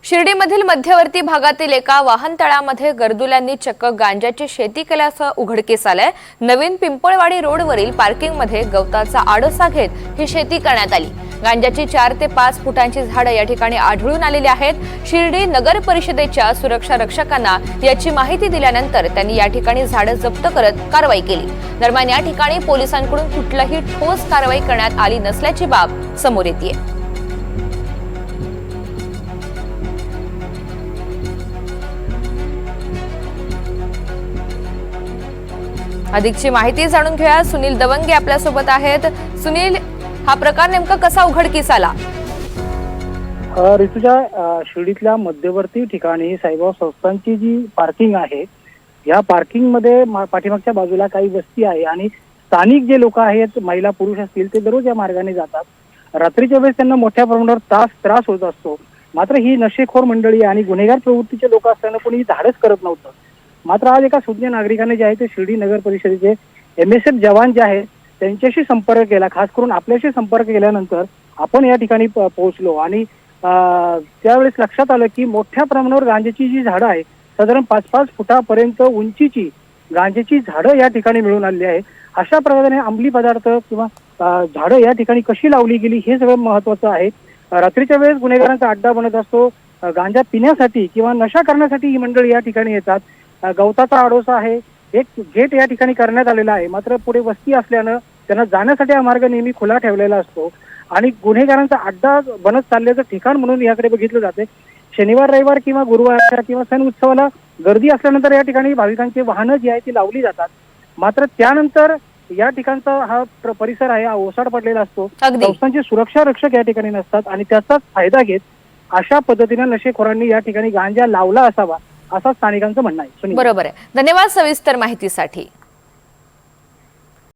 शिर्डीमधील मध्यवर्ती भागातील एका वाहनतळामध्ये गर्दुल्यांनी चक्क गांजाची शेती केल्याचं उघडकीस आलंय। नवीन पिंपळवाडी रोडवरील पार्किंगमध्ये गवताचा आडोसा घेत ही शेती करण्यात आली। गांजाची 4 ते 5 फुटांची झाडं या ठिकाणी आढळून आलेली आहेत। शिर्डी नगर परिषदेच्या सुरक्षा रक्षकांना याची माहिती दिल्यानंतर त्यांनी या ठिकाणी झाडं जप्त करत कारवाई केली। दरम्यान या ठिकाणी पोलिसांकडून कुठलीही ठोस कारवाई करण्यात आली नसल्याची बाब समोर येतेय। अधिकची माहिती जाणून घेऊया। सुनील दवंगे आपल्या सोबत आहेत। सुनील, हा प्रकार नेमका कसा उघडकीस आला? ऋतुजा, शिर्डीतल्या मध्यवर्ती ठिकाणी साईबाबा संस्थांची जी पार्किंग आहे, या पार्किंग मध्ये पाठीमागच्या बाजूला काही वस्ती आहे आणि स्थानिक जे लोक आहेत, महिला पुरुष असतील, ते दररोज या मार्गाने जातात। रात्रीच्या वेळेस त्यांना मोठ्या प्रमाणावर त्रास होत असतो। मात्र ही नशेखोर मंडळी आणि गुन्हेगार प्रवृत्तीचे लोक असताना कोणी धाडस करत नव्हतं। मात्र आज एका सुज्ञ नागरिकाने जे आहे ते शिर्डी नगर परिषदेचे MSF जवान जे आहेत त्यांच्याशी संपर्क केला। खास करून आपल्याशी संपर्क केल्यानंतर आपण या ठिकाणी पोहोचलो आणि त्यावेळेस लक्षात आलं की मोठ्या प्रमाणावर गांजाची जी झाडं आहे, साधारण 5-5 फुटापर्यंत उंचीची गांजाची झाडं या ठिकाणी मिळून आलेली आहे। अशा प्रकारे अंमली पदार्थ किंवा झाडं या ठिकाणी कशी लावली गेली हे सगळं महत्वाचं आहे। रात्रीच्या वेळेस गुन्हेगारांचा अड्डा बनत असतो। गांजा पिण्यासाठी किंवा नशा करण्यासाठी ही मंडळी या ठिकाणी येतात। गवताचा आडोसा आहे, एक गेट या ठिकाणी करण्यात आलेला आहे। मात्र पुढे वस्ती असल्यानं त्यांना जाण्यासाठी हा मार्ग नेहमी खुला ठेवलेला असतो आणि गुन्हेगारांचा अड्डा बनत चालल्याचं ठिकाण म्हणून याकडे बघितलं जाते। शनिवार, रविवार किंवा गुरुवार किंवा सण उत्सवाला गर्दी असल्यानंतर या ठिकाणी भाविकांची वाहनं जी आहे ती लावली जातात। मात्र त्यानंतर या ठिकाणचा हा परिसर आहे, हा ओसाड पडलेला असतो। संस्थांचे सुरक्षा रक्षक या ठिकाणी नसतात आणि त्याचाच फायदा घेत अशा पद्धतीने नशेखोरांनी या ठिकाणी गांजा लावला असावा असं स्थानिकांचं म्हणणं आहे। बरोबर आहे। धन्यवाद सविस्तर माहितीसाठी।